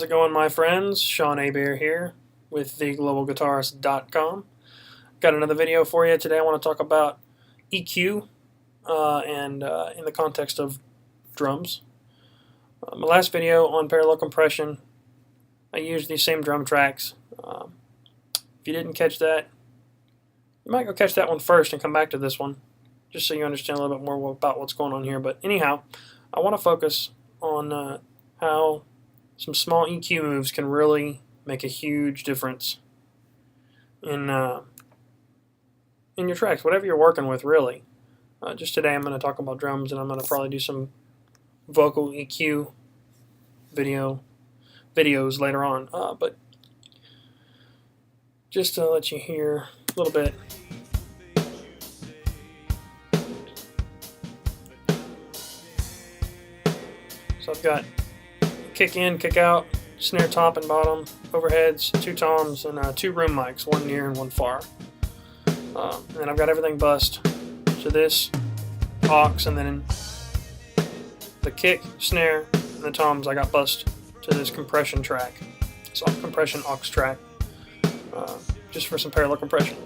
it going, my friends? Sean Hebert here with theglobalguitarist.com. Got another video for you today. I want to talk about EQ and in the context of drums. My last video on parallel compression, I used these same drum tracks. If you didn't catch that, you might go catch that one first and come back to this one, just so you understand a little bit more about what's going on here. But anyhow, I want to focus on how some small EQ moves can really make a huge difference in your tracks, whatever you're working with, really. Just today I'm going to talk about drums, and I'm going to probably do some vocal EQ videos later on. But just to let you hear a little bit. So I've got kick in, kick out, snare top and bottom, overheads, two toms, and two room mics, one near and one far. And then I've got everything bussed to this aux, and then the kick, snare, and the toms I got bussed to this compression track, soft compression aux track, just for some parallel compression.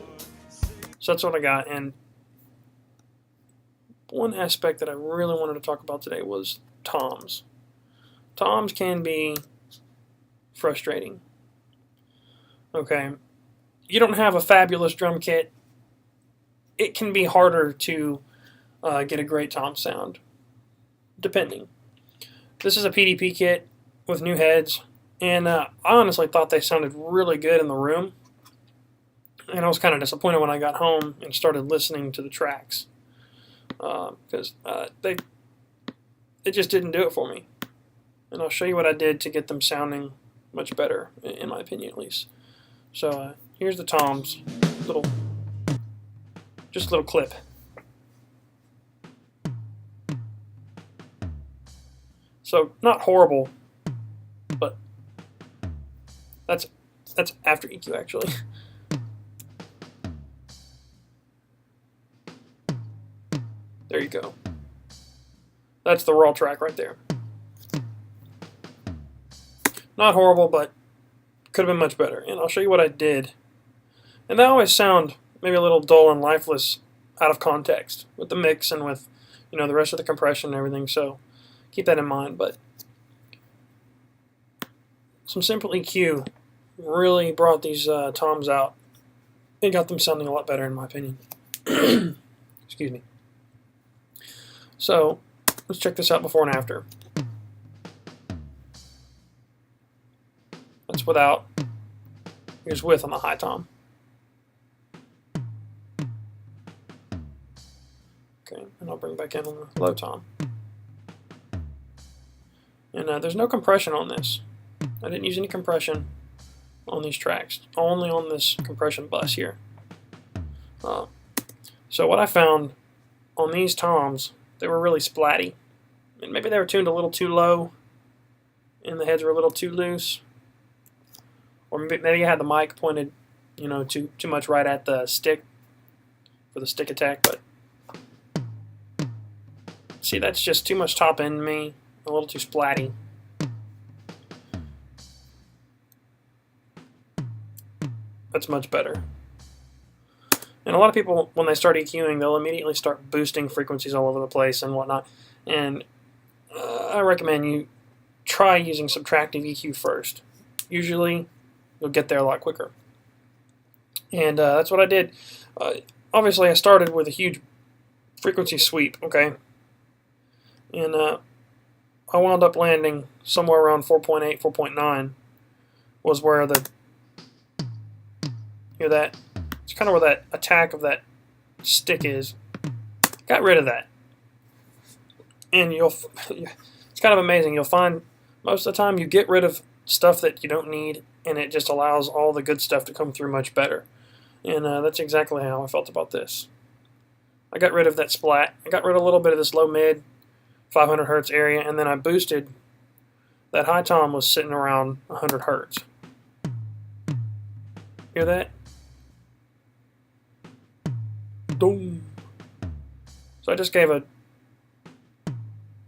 So that's what I got. And one aspect that I really wanted to talk about today was toms. Toms can be frustrating. Okay, you don't have a fabulous drum kit, it can be harder to get a great tom sound, depending. This is a PDP kit with new heads, and I honestly thought they sounded really good in the room, and I was kind of disappointed when I got home and started listening to the tracks, because it just didn't do it for me. And I'll show you what I did to get them sounding much better, in my opinion at least. So here's the toms, just a little clip. So not horrible, but that's after EQ actually. There you go. That's the raw track right there. Not horrible, but could have been much better. And I'll show you what I did. And they always sound maybe a little dull and lifeless out of context with the mix and with, you know, the rest of the compression and everything. So keep that in mind. But some simple EQ really brought these toms out and got them sounding a lot better, in my opinion. Excuse me. So let's check this out before and after. That's without. Here's with on the high tom. Okay, and I'll bring back in on the low tom. And there's no compression on this. I didn't use any compression on these tracks, only on this compression bus here. So what I found on these toms, they were really splatty. And maybe they were tuned a little too low, and the heads were a little too loose. Or maybe you had the mic pointed, you know, too much right at the stick for the stick attack. But see, that's just too much top end me, a little too splatty. That's much better. And a lot of people, when they start EQing, they'll immediately start boosting frequencies all over the place and whatnot. And I recommend you try using subtractive EQ first. Usually, you'll get there a lot quicker. And that's what I did. Obviously, I started with a huge frequency sweep, okay? And I wound up landing somewhere around 4.8, 4.9 was where the, hear that? It's kind of where that attack of that stick is. Got rid of that. And it's kind of amazing. You'll find most of the time you get rid of stuff that you don't need, and it just allows all the good stuff to come through much better. And that's exactly how I felt about this. I got rid of that splat. I got rid of a little bit of this low mid 500 hertz area, and then I boosted. That high tom was sitting around 100 hertz. Hear that? Boom. So I just gave a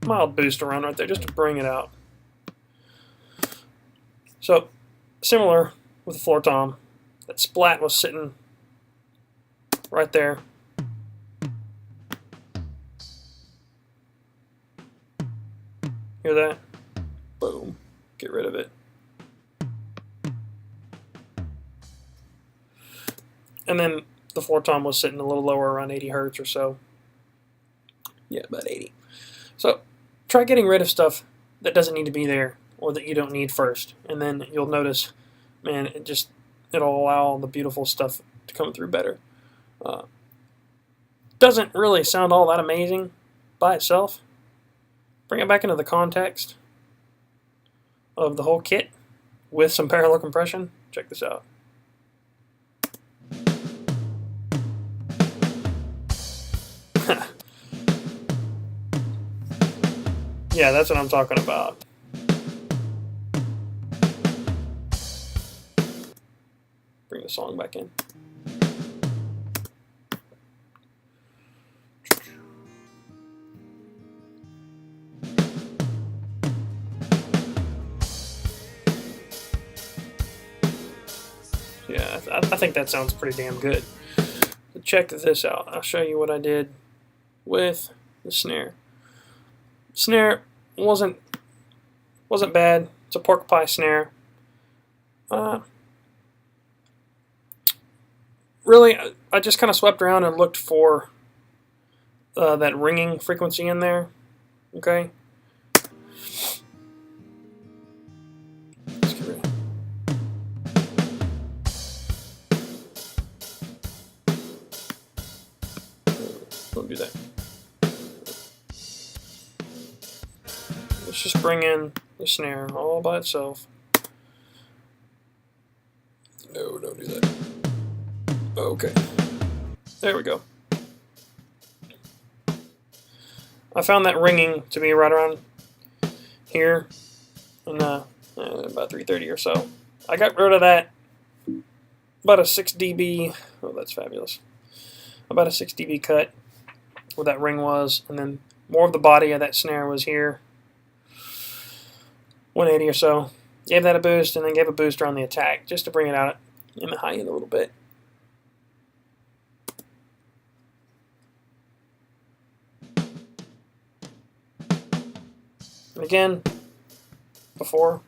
mild boost around right there just to bring it out. So, similar with the floor tom, that splat was sitting right there. Hear that? Boom. Get rid of it. And then the floor tom was sitting a little lower, around 80 hertz or so. Yeah, about 80. So try getting rid of stuff that doesn't need to be there or that you don't need first. And then you'll notice, man, it'll allow the beautiful stuff to come through better. Doesn't really sound all that amazing by itself. Bring it back into the context of the whole kit with some parallel compression. Check this out. Yeah, that's what I'm talking about. Bring the song back in. Yeah, I think that sounds pretty damn good. So check this out. I'll show you what I did with the snare. Snare wasn't bad. It's a pork pie snare. Really, I just kind of swept around and looked for that ringing frequency in there. Okay. Don't do that. Let's just bring in the snare all by itself. No, don't do that. Okay. There we go. I found that ringing to be right around here in about 330 or so. I got rid of that about a 6 dB. Oh, that's fabulous. About a 6 dB cut where that ring was, and then more of the body of that snare was here. 180 or so. Gave that a boost, and then gave a boost around the attack just to bring it out in the high end a little bit. And again, before,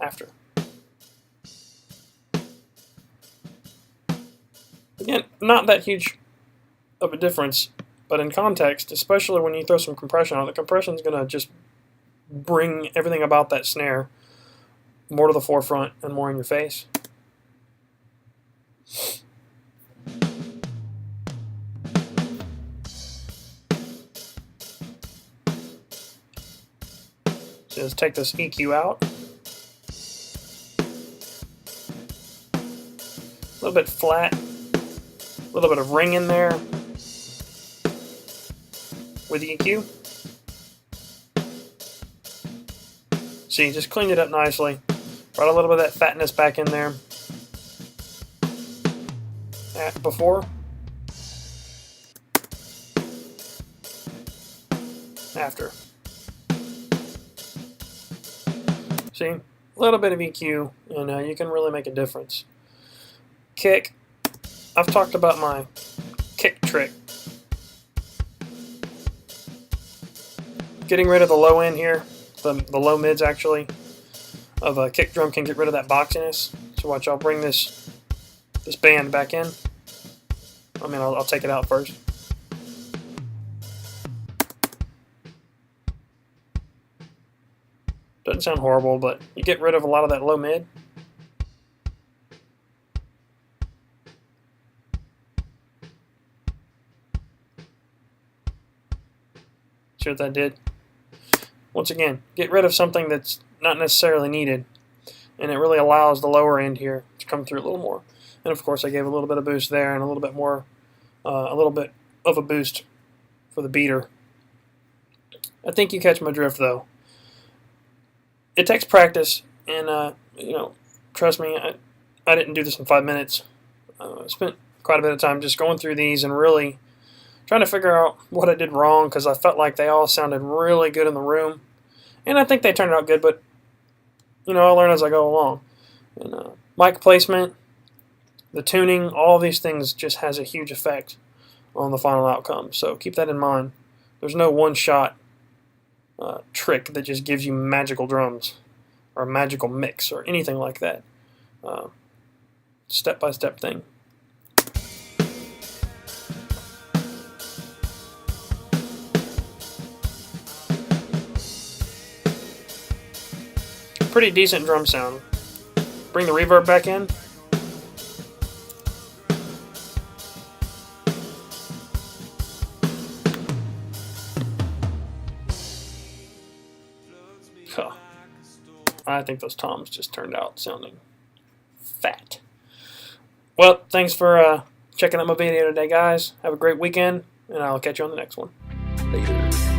after. Again, not that huge of a difference, but in context, especially when you throw some compression on it, the compression is going to just bring everything about that snare more to the forefront and more in your face. So let's take this EQ out. A little bit flat, a little bit of ring in there with the EQ. See, just cleaned it up nicely. Brought a little bit of that fatness back in there. Before. After. See, a little bit of EQ, and you can really make a difference. Kick. I've talked about my kick trick. Getting rid of the low end here, the low mids actually, of a kick drum can get rid of that boxiness. So watch, I'll bring this band back in. I mean, I'll take it out first. Doesn't sound horrible, but you get rid of a lot of that low mid. See what that did? Once again, get rid of something that's not necessarily needed, and it really allows the lower end here to come through a little more. And of course, I gave a little bit of boost there, and a little bit more, a little bit of a boost for the beater. I think you catch my drift, though. It takes practice, and trust me, I didn't do this in 5 minutes. I spent quite a bit of time just going through these and really trying to figure out what I did wrong, because I felt like they all sounded really good in the room, And I think they turned out good, but, I'll learn as I go along. And mic placement, the tuning, all these things just has a huge effect on the final outcome. So keep that in mind. There's no one-shot trick that just gives you magical drums or a magical mix or anything like that. Step-by-step thing. Pretty decent drum sound. Bring the reverb back in. Huh. I think those toms just turned out sounding fat. Well, thanks for checking out my video today, guys. Have a great weekend, and I'll catch you on the next one. Later.